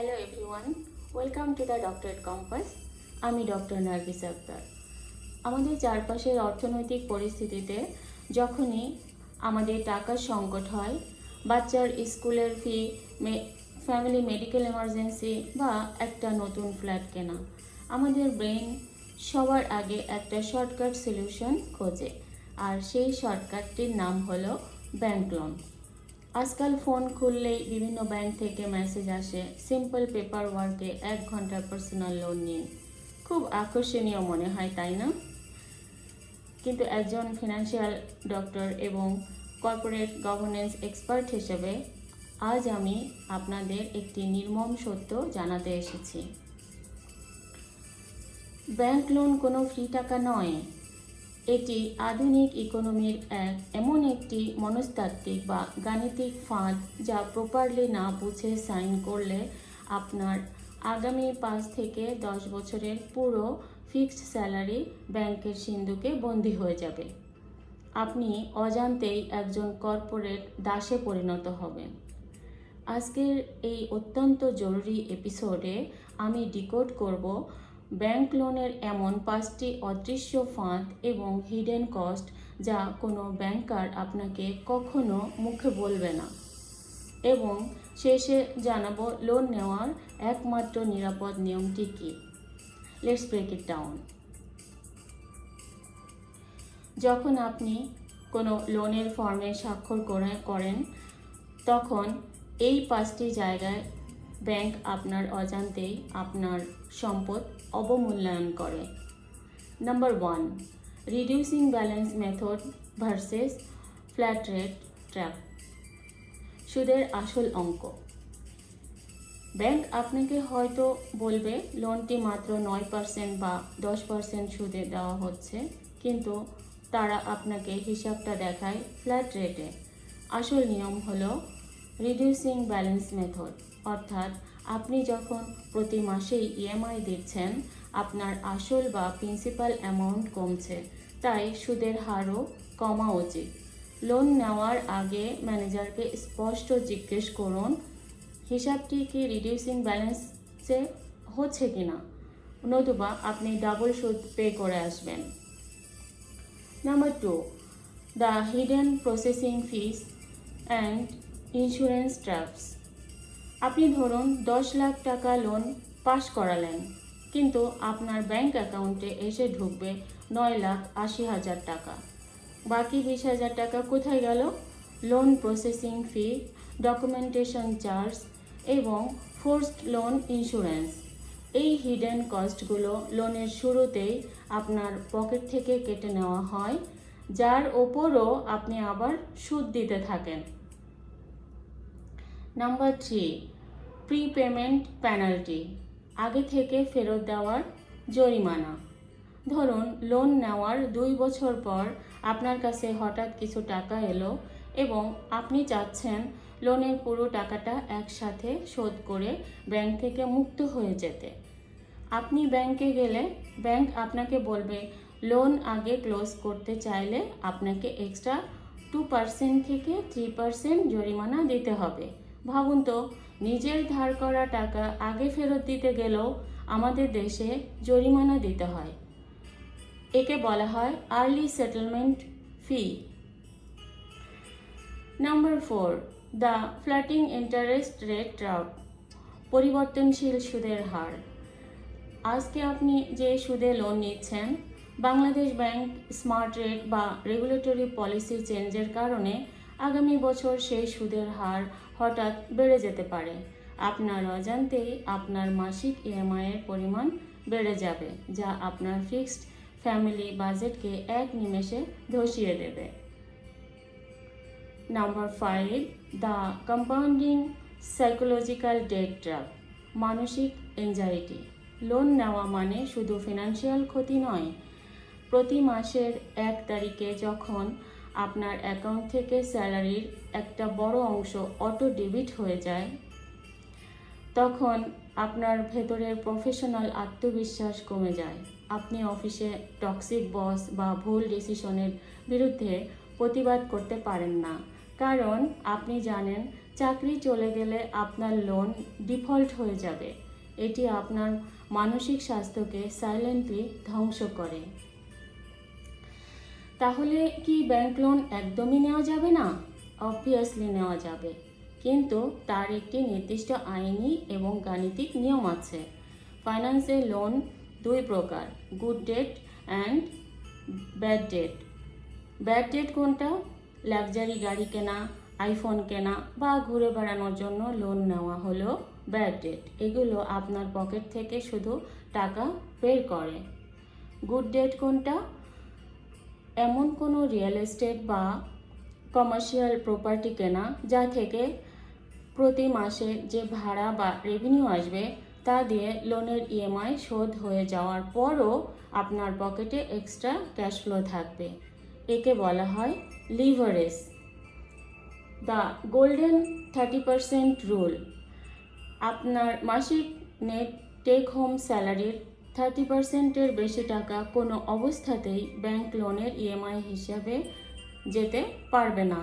Hello everyone, welcome to the doctorate compass. আমি doctor Nargis Akter. আমাদের চারপাশের অর্থনৈতিক পরিস্থিতিতে যখনই আমাদের টাকার সংকট হয়, বাচ্চার স্কুলের ফি, ফ্যামিলি মেডিকেল এমার্জেন্সি বা একটা নতুন ফ্ল্যাট কেনা, আমাদের ব্রেন সবার আগে একটা শর্টকাট সলিউশন খোঁজে, আর সেই শর্টকাটটির নাম হলো ব্যাংক লোন। আজকাল ফোন খুললেই বিভিন্ন ব্যাংক থেকে মেসেজ আসে, সিম্পল পেপার ওয়ার্কে 1 ঘন্টার পার্সোনাল লোন নিন। খুব আকর্ষণীয় মনে হয়, তাই না? কিন্তু একজন ফিনান্সিয়াল ডক্টর এবং কর্পোরেট গভর্নেন্স এক্সপার্ট হিসেবে আজ আমি আপনাদের একটি নির্মম সত্য জানাতে এসেছি। ব্যাংক লোন কোনো ফ্রি টাকা নয়। এটি আধুনিক ইকোনমির এমন একটি মনস্তাত্ত্বিক বা গাণিতিক ফাঁদ, যা প্রপারলি না বুঝে সাইন করলে আপনার আগামী 5 থেকে 10 বছরের পুরো ফিক্সড স্যালারি ব্যাংকের সিন্ধুকে বন্দী হয়ে যাবে। আপনি অজান্তেই একজন কর্পোরেট দাসে পরিণত হবেন। আজকের এই অত্যন্ত জরুরি এপিসোডে আমি ডিকোড করব ব্যাংক লোনের এমন 5টি অদৃশ্য ফাঁদ এবং হিডেন কস্ট, যা কোনো ব্যাংকার আপনাকে কখনো মুখে বলবে না, এবং শেষে জানাবো লোন নেওয়ার একমাত্র নিরাপদ নিয়মটি কী। Let's break it down. যখন আপনি কোনো লোনের ফর্মে স্বাক্ষর করেন, তখন এই 5টি জায়গায় ব্যাংক আপনার অজান্তেই আপনার সম্পদ অবমূল্যায়ন করে। Number 1, reducing balance method versus flat rate trap. সুদের আসল অঙ্ক। ব্যাংক আপনাকে হয়তো বলবে লোনটি মাত্র 9% বা 10% সুদে দেওয়া হচ্ছে, কিন্তু তারা আপনাকে হিসাবটা দেখায় ফ্ল্যাট রেটে। আসল নিয়ম হলো রিডিউসিং ব্যালেন্স মেথড, অর্থাৎ আপনি যখন প্রতি মাসেই ইএমআই দিচ্ছেন, আপনার আসল বা প্রিন্সিপাল অ্যামাউন্ট কমছে, তাই সুদের হারও কমা উচিত। লোন নেওয়ার আগে ম্যানেজারকে স্পষ্ট জিজ্ঞেস করুন হিসাবটি কি রিডিউসিং ব্যালেন্সে হচ্ছে কিনা, নতুবা আপনি ডাবল সুদ পে করে আসবেন। Number 2, the hidden processing fees and insurance traps. আপনি ধরুন 10 লাখ টাকা লোন পাস করালেন, কিন্তু আপনার ব্যাংক অ্যাকাউন্টে এসে ঢুকবে 9,80,000 টাকা। বাকি 20,000 টাকা কোথায় গেল? Loan processing fee, documentation charge এবং ফোর্সড লোন ইন্স্যুরেন্স। এই হিডেন কস্টগুলো লোনের শুরুতেই আপনার পকেট থেকে কেটে নেওয়া হয়, যার ওপরও আপনি আবার সুদ দিতে থাকেন। নাম্বার 3, প্রিপেমেন্ট পেনাল্টি, আগে থেকে ফেরত দেওয়ার জরিমানা। ধরুন লোন নেওয়ার 2 বছর পর আপনার কাছে হঠাৎ কিছু টাকা এলো এবং আপনি চাচ্ছেন লোনের পুরো টাকাটা একসাথে শোধ করে ব্যাংক থেকে মুক্ত হয়ে যেতে। আপনি ব্যাংকে গেলে ব্যাংক আপনাকে বলবে লোন আগে ক্লোজ করতে চাইলে আপনাকে এক্সট্রা 2% থেকে 3% জরিমানা দিতে হবে। ভাবুন তো, নিজের ধার করা টাকা আগে ফেরত দিতে গেলেও আমাদের দেশে জরিমানা দিতে হয়। একে বলা হয় early settlement fee. Number 4, the floating interest rate trap, পরিবর্তনশীল সুদের হার। আজকে আপনি যে সুদে লোন নিচ্ছেন, বাংলাদেশ ব্যাংক স্মার্ট রেট বা রেগুলেটরি পলিসি চেঞ্জের কারণে আগামী বছর সেই সুদের হার হঠাৎ বেড়ে যেতে পারে। আপনার অজান্তেই আপনার মাসিক ইএমআইয়ের পরিমাণ বেড়ে যাবে, যা আপনার ফিক্সড ফ্যামিলি বাজেটকে এক নিমেষে ধসিয়ে দেবে। Number 5, the compounding psychological debt trap, মানসিক এনজাইটি। লোন নেওয়া মানে শুধু ফিনান্সিয়াল ক্ষতি নয়। প্রতি মাসের 1 তারিখে যখন আপনার অ্যাকাউন্ট থেকে স্যালারির একটা বড় অংশ অটো ডেবিট হয়ে যায়, তখন আপনার ভেতরের প্রফেশনাল আত্মবিশ্বাস কমে যায়। আপনি অফিসে টক্সিক বস বা ভুল ডিসিশনের বিরুদ্ধে প্রতিবাদ করতে পারেন না, কারণ আপনি জানেন চাকরি চলে গেলে আপনার লোন ডিফল্ট হয়ে যাবে। এটি আপনার মানসিক স্বাস্থ্যকে সাইলেন্টলি ধ্বংস করে। তাহলে কি ব্যাংক লোন একদমই নেওয়া যাবে না? অবভিয়াসলি নেওয়া যাবে, কিন্তু তার একটি নির্দিষ্ট আইনি এবং গাণিতিক নিয়ম আছে। ফাইন্যান্সে লোন দুই প্রকার, good debt and bad debt. Bad debt কোনটা? লাক্সারি গাড়ি কেনা, আইফোন কেনা বা ঘুরে বেড়ানোর জন্য লোন নেওয়া হলো ব্যাড ডেট। এগুলো আপনার পকেট থেকে শুধু টাকা বের করে। গুড ডেট কোনটা? এমন কোনো রিয়েল এস্টেট বা কমার্শিয়াল প্রপার্টি কেনা যা থেকে প্রতি মাসে যে ভাড়া বা রেভিনিউ আসবে তা দিয়ে লোনের ইএমআই শোধ হয়ে যাওয়ার পরও আপনার পকেটে এক্সট্রা ক্যাশ ফ্লো থাকবে। একে বলা হয় লিভারেজ। The golden 30% rule. আপনার মাসিক নেট টেক হোম স্যালারির 30%-এর বেশি টাকা কোনো অবস্থাতেই ব্যাংক লোনের ইএমআই হিসাবে যেতে পারবে না।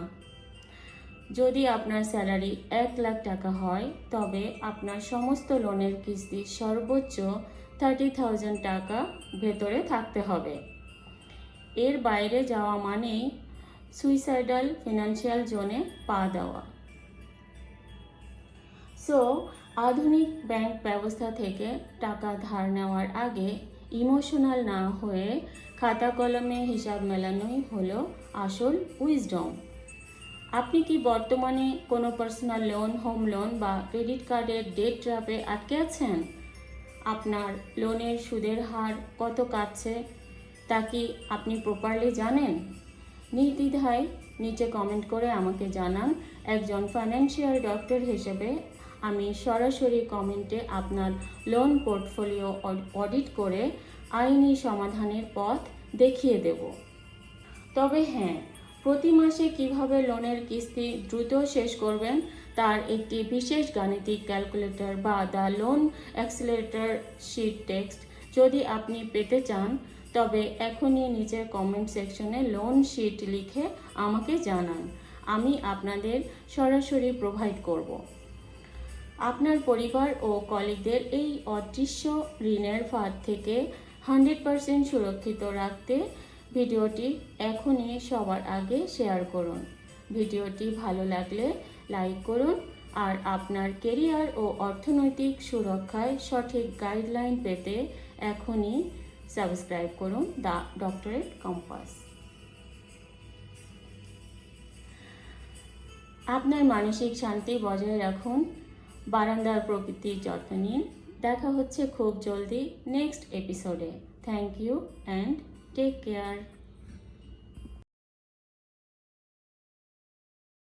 যদি আপনার স্যালারি 1 লাখ টাকা হয় তবে আপনার সমস্ত লোনের কিস্তি সর্বোচ্চ 30,000 টাকা ভেতরে থাকতে হবে। এর বাইরে যাওয়া মানেই সুইসাইডাল ফিনান্সিয়াল জোনে পা দেওয়া। সো আধুনিক ব্যাংক ব্যবস্থা থেকে টাকা ধার নেওয়ার আগে ইমোশনাল না হয়ে খাতা কলমে হিসাব মেলানোই হলো আসল উইজডম। আপনি কি বর্তমানে কোনো পার্সোনাল লোন, হোম লোন বা ক্রেডিট কার্ডের ডেট ট্র্যাপে আটকে আছেন? আপনার লোনের সুদের হার কত কাটছে তা কি আপনি প্রপারলি জানেন? নির্দ্বিধায় নিচে কমেন্ট করে আমাকে জানান। একজন ফাইন্যান্সিয়াল ডক্টর হিসেবে আমি সরাসরি কমেন্টে আপনার লোন পোর্টফোলিও অডিট করে আইনি সমাধানের পথ দেখিয়ে দেব। তবে হ্যাঁ, প্রতি মাসে কিভাবে লোনের কিস্তি দ্রুত শেষ করবেন তার একটি বিশেষ গাণিতিক ক্যালকুলেটর বা the loan accelerator sheet text যদি আপনি পেতে চান তবে এখনই নিচের কমেন্ট সেকশনে লোন শিট লিখে আমাকে জানান। আমি আপনাদের সরাসরি প্রোভাইড করব। আপনার পরিবার ও কলিগদের এই অদৃশ্য ঋণের ফাঁদ থেকে 100% সুরক্ষিত রাখতে ভিডিওটি এখনই সবার আগে শেয়ার করুন। ভিডিওটি ভালো লাগলে লাইক করুন আর আপনার কেরিয়ার ও অর্থনৈতিক সুরক্ষায় সঠিক গাইডলাইন পেতে এখনই সাবস্ক্রাইব করুন দ্য ডক্টরেট কম্পাস। আপনার মানসিক শান্তি বজায় রাখুন, বারান্দার প্রকৃতির যত্ন নিন। দেখা হচ্ছে খুব জলদি নেক্সট এপিসোডে। Thank you and take care.